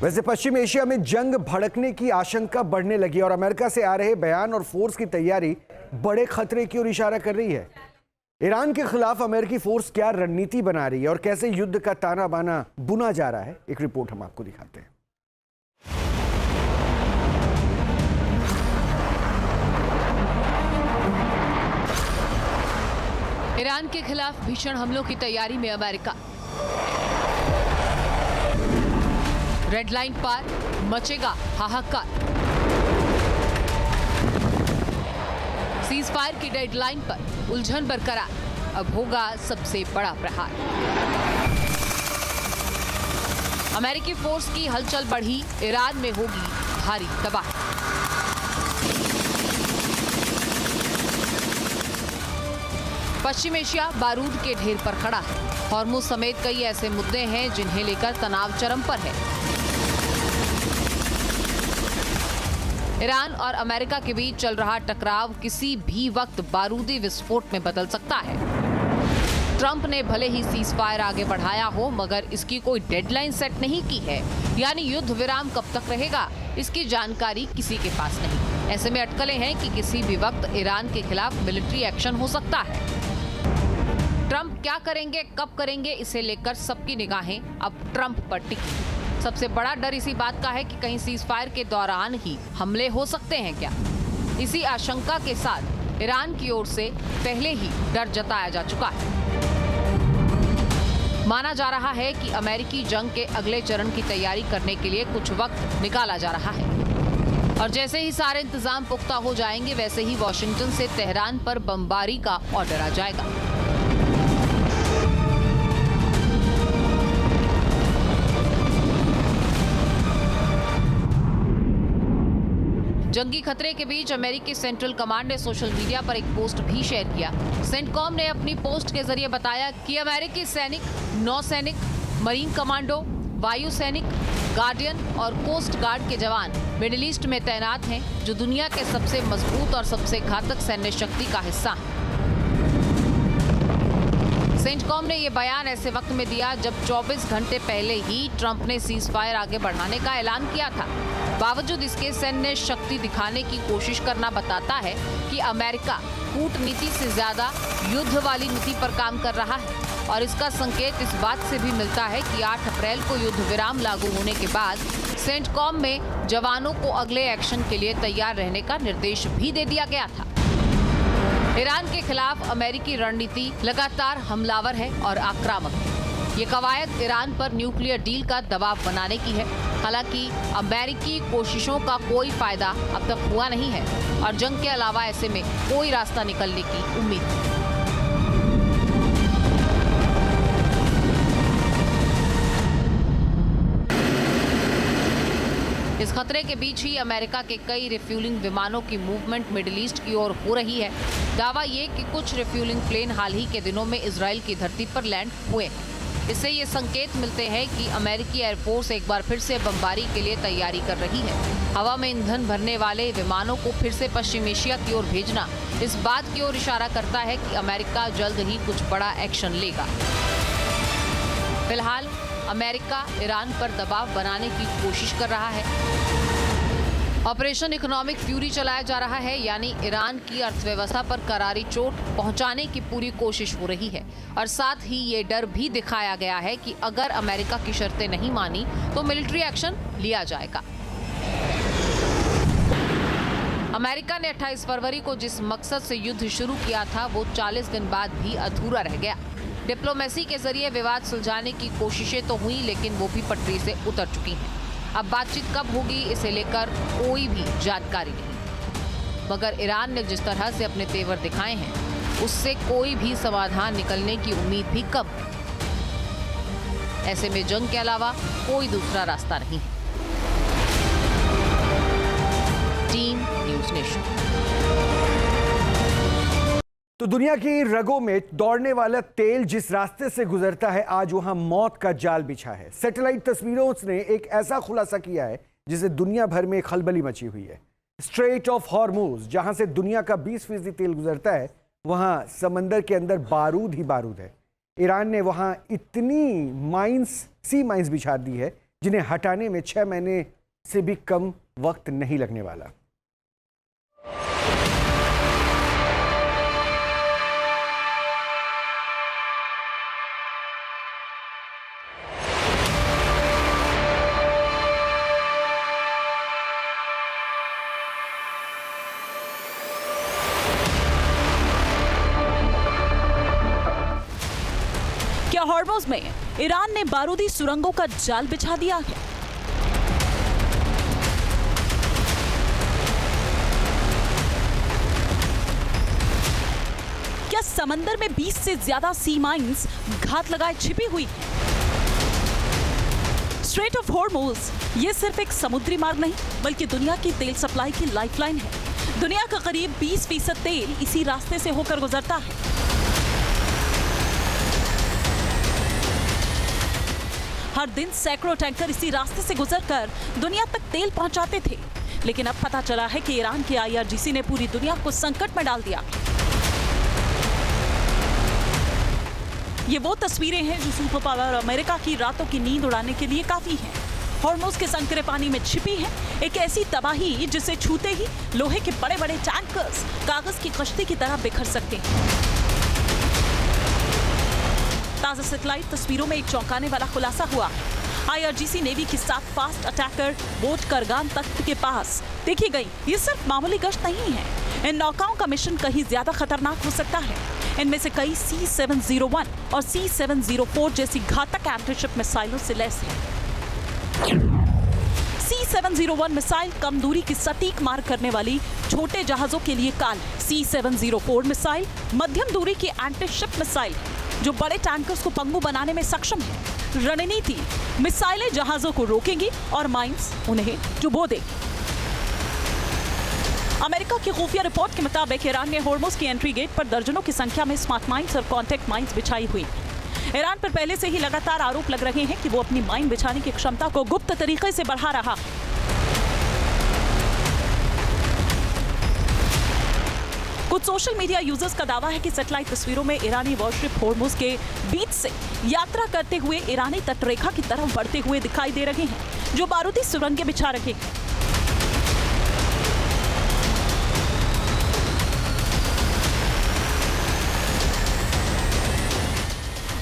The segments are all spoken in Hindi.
वैसे पश्चिम एशिया में जंग भड़कने की आशंका बढ़ने लगी और अमेरिका से आ रहे बयान और फोर्स की तैयारी बड़े खतरे की ओर इशारा कर रही है। ईरान के खिलाफ अमेरिकी फोर्स क्या रणनीति बना रही है और कैसे युद्ध का ताना बाना बुना जा रहा है, एक रिपोर्ट हम आपको दिखाते हैं। ईरान के खिलाफ भीषण हमलों की तैयारी में अमेरिका। रेड लाइन पार, मचेगा हाहाकार। सीज फायर की डेडलाइन पर उलझन बरकरार, अब होगा सबसे बड़ा प्रहार। अमेरिकी फोर्स की हलचल बढ़ी, ईरान में होगी भारी तबाही। पश्चिम एशिया बारूद के ढेर पर खड़ा है। हॉर्मुज समेत कई ऐसे मुद्दे हैं जिन्हें लेकर तनाव चरम पर है। ईरान और अमेरिका के बीच चल रहा टकराव किसी भी वक्त बारूदी विस्फोट में बदल सकता है। ट्रंप ने भले ही सीज फायर आगे बढ़ाया हो, मगर इसकी कोई डेडलाइन सेट नहीं की है, यानी युद्ध विराम कब तक रहेगा इसकी जानकारी किसी के पास नहीं। ऐसे में अटकलें हैं कि किसी भी वक्त ईरान के खिलाफ मिलिट्री एक्शन हो सकता है। ट्रंप क्या करेंगे, कब करेंगे, इसे लेकर सबकी निगाहें अब ट्रंप पर टिकी। सबसे बड़ा डर इसी बात का है कि कहीं सीज फायर के दौरान ही हमले हो सकते हैं क्या। इसी आशंका के साथ ईरान की ओर से पहले ही डर जताया जा चुका है। माना जा रहा है कि अमेरिकी जंग के अगले चरण की तैयारी करने के लिए कुछ वक्त निकाला जा रहा है और जैसे ही सारे इंतजाम पुख्ता हो जाएंगे, वैसे ही वॉशिंगटन से तेहरान पर बमबारी का ऑर्डर आ जाएगा। जंगी खतरे के बीच अमेरिकी सेंट्रल कमांड ने सोशल मीडिया पर एक पोस्ट भी शेयर किया। सेंटकॉम ने अपनी पोस्ट के जरिए बताया कि अमेरिकी सैनिक, नौसैनिक, मरीन कमांडो, वायु सैनिक, गार्डियन और कोस्ट गार्ड के जवान मिडिल ईस्ट में तैनात हैं, जो दुनिया के सबसे मजबूत और सबसे घातक सैन्य शक्ति का हिस्सा हैं। सेंटकॉम ने यह बयान ऐसे वक्त में दिया जब 24 घंटे पहले ही ट्रंप ने सीज फायर आगे बढ़ाने का ऐलान किया था। बावजूद इसके सैन्य शक्ति दिखाने की कोशिश करना बताता है कि अमेरिका कूटनीति से ज्यादा युद्ध वाली नीति पर काम कर रहा है और इसका संकेत इस बात से भी मिलता है कि 8 अप्रैल को युद्ध विराम लागू होने के बाद सेंटकॉम में जवानों को अगले एक्शन के लिए तैयार रहने का निर्देश भी दे दिया गया था। ईरान के खिलाफ अमेरिकी रणनीति लगातार हमलावर है और आक्रामक है। ये कवायद ईरान पर न्यूक्लियर डील का दबाव बनाने की है। हालांकि अमेरिकी कोशिशों का कोई फायदा अब तक हुआ नहीं है और जंग के अलावा ऐसे में कोई रास्ता निकलने की उम्मीद नहीं। इस खतरे के बीच ही अमेरिका के कई रिफ्यूलिंग विमानों की मूवमेंट मिडिल ईस्ट की ओर हो रही है। दावा ये कि कुछ रिफ्यूलिंग प्लेन हाल ही के दिनों में इजराइल की धरती पर लैंड हुए हैं। इससे ये संकेत मिलते हैं कि अमेरिकी एयरफोर्स एक बार फिर से बमबारी के लिए तैयारी कर रही है। हवा में ईंधन भरने वाले विमानों को फिर से पश्चिम एशिया की ओर भेजना इस बात की ओर इशारा करता है कि अमेरिका जल्द ही कुछ बड़ा एक्शन लेगा। फिलहाल अमेरिका ईरान पर दबाव बनाने की कोशिश कर रहा है। ऑपरेशन इकोनॉमिक फ्यूरी चलाया जा रहा है, यानी ईरान की अर्थव्यवस्था पर करारी चोट पहुंचाने की पूरी कोशिश हो रही है और साथ ही ये डर भी दिखाया गया है कि अगर अमेरिका की शर्तें नहीं मानी तो मिलिट्री एक्शन लिया जाएगा। अमेरिका ने 28 फरवरी को जिस मकसद से युद्ध शुरू किया था, वो 40 दिन बाद भी अधूरा रह गया। डिप्लोमेसी के जरिए विवाद सुलझाने की कोशिशें तो हुई, लेकिन वो भी पटरी से उतर चुकी हैं। अब बातचीत कब होगी, इसे लेकर कोई भी जानकारी नहीं। मगर ईरान ने जिस तरह से अपने तेवर दिखाए हैं, उससे कोई भी समाधान निकलने की उम्मीद भी कम है। ऐसे में जंग के अलावा कोई दूसरा रास्ता नहीं है। Team news nation. तो दुनिया की रगों में दौड़ने वाला तेल जिस रास्ते से गुजरता है, आज वहां मौत का जाल बिछा है। सैटेलाइट तस्वीरों ने एक ऐसा खुलासा किया है जिसे दुनिया भर में खलबली मची हुई है। स्ट्रेट ऑफ हॉर्मुज, जहां से दुनिया का 20% तेल गुजरता है, वहां समंदर के अंदर बारूद ही बारूद है। ईरान ने वहां इतनी सी माइंस बिछा दी है जिन्हें हटाने में 6 महीने से भी कम वक्त नहीं लगने वाला। क्या हॉर्मोज में ईरान ने बारूदी सुरंगों का जाल बिछा दिया है? क्या समंदर में 20 से ज्यादा सी माइंस घात लगाए छिपी हुई है? स्ट्रेट ऑफ हॉर्मोज ये सिर्फ एक समुद्री मार्ग नहीं बल्कि दुनिया की तेल सप्लाई की लाइफलाइन है। दुनिया का करीब 20% तेल इसी रास्ते से होकर गुजरता है। हर दिन सैकड़ों टैंकर इसी रास्ते से गुजरकर दुनिया तक तेल पहुंचाते थे, लेकिन अब पता चला है कि ईरान के IRGC ने पूरी दुनिया को संकट में डाल दिया। ये वो तस्वीरें हैं जो सुपर पावर अमेरिका की रातों की नींद उड़ाने के लिए काफी हैं। हॉर्मोज के संकरे पानी में छिपी है एक ऐसी तबाही जिसे छूते ही लोहे के बड़े बड़े टैंकर्स कागज की कश्ती की तरह बिखर सकते हैं। ताजा सैटेलाइट तस्वीरों में एक चौंकाने वाला खुलासा हुआ है। IRGC नेवी की 7 फास्ट अटैकर बोट करगान तख्त के पास देखी गई। ये सिर्फ मामूली गश्त नहीं है, इन नौकाओं का मिशन कहीं ज्यादा खतरनाक हो सकता है। इनमें से कई C-701 और C-704 जैसी घातक एंटीशिप मिसाइलों से लैस है। C-701 मिसाइल कम दूरी की सटीक मार करने वाली छोटे जहाजों के लिए काल है। C-704 मिसाइल मध्यम दूरी की एंटीशिप मिसाइल है जो बड़े टैंकर्स को पंगु बनाने में सक्षम है। रणनीति मिसाइलें जहाजों को रोकेंगी और माइंस उन्हें डुबो देगी। अमेरिका की खुफिया रिपोर्ट के मुताबिक ईरान ने हॉर्मोज की एंट्री गेट पर दर्जनों की संख्या में स्मार्ट माइंस और कॉन्टैक्ट माइंस बिछाई हुई। ईरान पर पहले से ही लगातार आरोप लग रहे हैं कि वो अपनी माइन बिछाने की क्षमता को गुप्त तरीके से बढ़ा रहा है। कुछ सोशल मीडिया यूजर्स का दावा है कि सैटेलाइट तस्वीरों में ईरानी वॉरशिप हॉर्मोज के बीच से यात्रा करते हुए ईरानी तटरेखा की तरफ बढ़ते हुए दिखाई दे रहे हैं, जो बारूदी सुरंगें बिछा रहे हैं।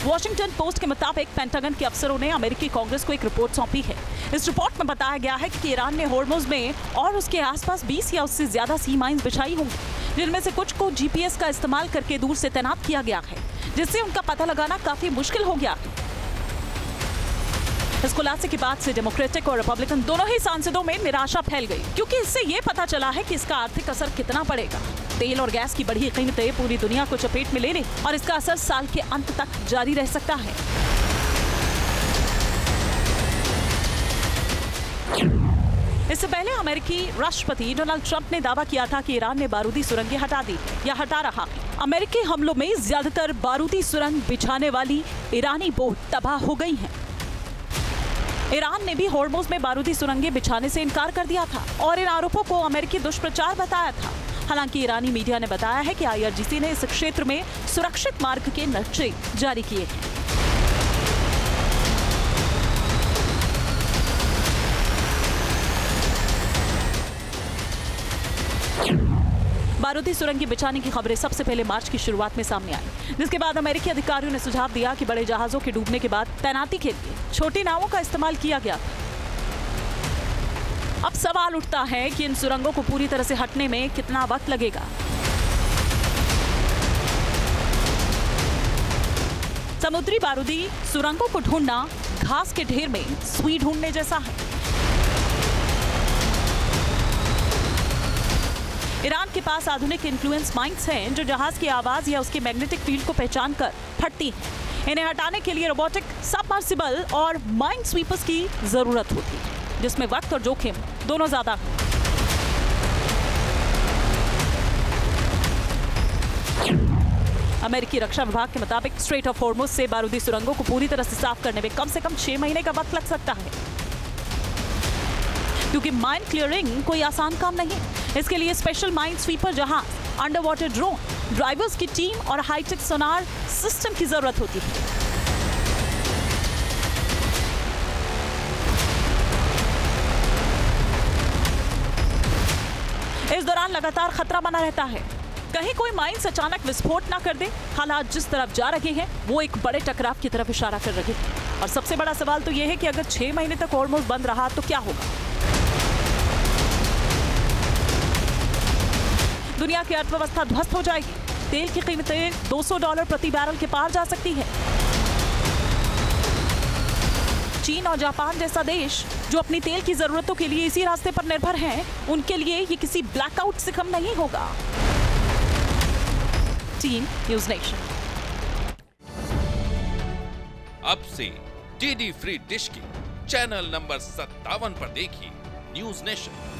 वॉशिंगटन पोस्ट के मुताबिक पेंटागन के अफसरों ने अमेरिकी कांग्रेस को एक रिपोर्ट सौंपी है। इस रिपोर्ट में बताया गया है कि ईरान ने हॉर्मोज में और उसके आसपास 20 या उससे ज्यादा सी माइंस बिछाई होंगी, जिनमें से कुछ को GPS का इस्तेमाल करके दूर से तैनात किया गया है, जिससे उनका पता लगाना काफी मुश्किल हो गया है। इस खुलासे के बाद से डेमोक्रेटिक और रिपब्लिकन दोनों ही सांसदों में निराशा फैल गई, क्योंकि इससे ये पता चला है कि इसका आर्थिक असर कितना पड़ेगा। तेल और गैस की बढ़ी कीमतें पूरी दुनिया को चपेट में ले लें और इसका असर साल के अंत तक जारी रह सकता है। इससे पहले अमेरिकी राष्ट्रपति डोनाल्ड ट्रंप ने दावा किया था कि ईरान ने बारूदी सुरंगें हटा दी या हटा रहा है। अमेरिकी हमलों में ज्यादातर बारूदी सुरंग बिछाने वाली ईरानी बोट तबाह हो गई हैं। ईरान ने भी हॉर्मोज में बारूदी सुरंगें बिछाने से इनकार कर दिया था और इन आरोपों को अमेरिकी दुष्प्रचार बताया था। हालांकि ईरानी मीडिया ने बताया है कि IRGC ने इस क्षेत्र में सुरक्षित मार्ग के नक्शे जारी किए हैं। बारूदी सुरंगें बिछाने की खबरें सबसे पहले मार्च की शुरुआत में सामने आई, जिसके बाद अमेरिकी अधिकारियों ने सुझाव दिया कि बड़े जहाजों के डूबने के बाद तैनाती के लिए छोटी नावों का इस्तेमाल किया गया। अब सवाल उठता है कि इन सुरंगों को पूरी तरह से हटने में कितना वक्त लगेगा। समुद्री बारूदी सुरंगों को ढूंढना घास के ढेर में सुई ढूंढने जैसा है। ईरान के पास आधुनिक इन्फ्लुएंस माइंस हैं जो जहाज की आवाज या उसके मैग्नेटिक फील्ड को पहचान कर फटती हैं। इन्हें हटाने के लिए रोबोटिक सबमर्सिबल और माइन स्वीपर्स की जरूरत होती है, जिसमें वक्त और जोखिम दोनों ज्यादा हैं। अमेरिकी रक्षा विभाग के मुताबिक स्ट्रेट ऑफ हॉर्मोज से बारूदी सुरंगों को पूरी तरह से साफ करने में कम से कम 6 महीने का वक्त लग सकता है, क्योंकि माइन क्लियरिंग कोई आसान काम नहीं। इसके लिए स्पेशल माइन स्वीपर जहाज, अंडर वाटर ड्रोन, ड्राइवर्स की टीम और हाईटेक सोनार सिस्टम की जरूरत होती है। दौरान लगातार खतरा बना रहता है। कहीं कोई माइंस अचानक विस्फोट ना कर दे। हालात जिस तरफ जा रहे हैं वो एक बड़े टकराव की तरफ इशारा कर रहे हैं। और सबसे बड़ा सवाल तो ये है कि अगर 6 महीने तक हॉर्मुज़ बंद रहा तो क्या होगा। दुनिया की अर्थव्यवस्था ध्वस्त हो जाएगी। तेल की कीमतें $200 प्रति बैरल के पार जा सकती है। चीन और जापान जैसा देश जो अपनी तेल की जरूरतों के लिए इसी रास्ते पर निर्भर हैं, उनके लिए ये किसी ब्लैकआउट से कम नहीं होगा। Team news nation. अब से डीडी फ्री डिश की चैनल नंबर 57 पर देखिए न्यूज़ नेशन।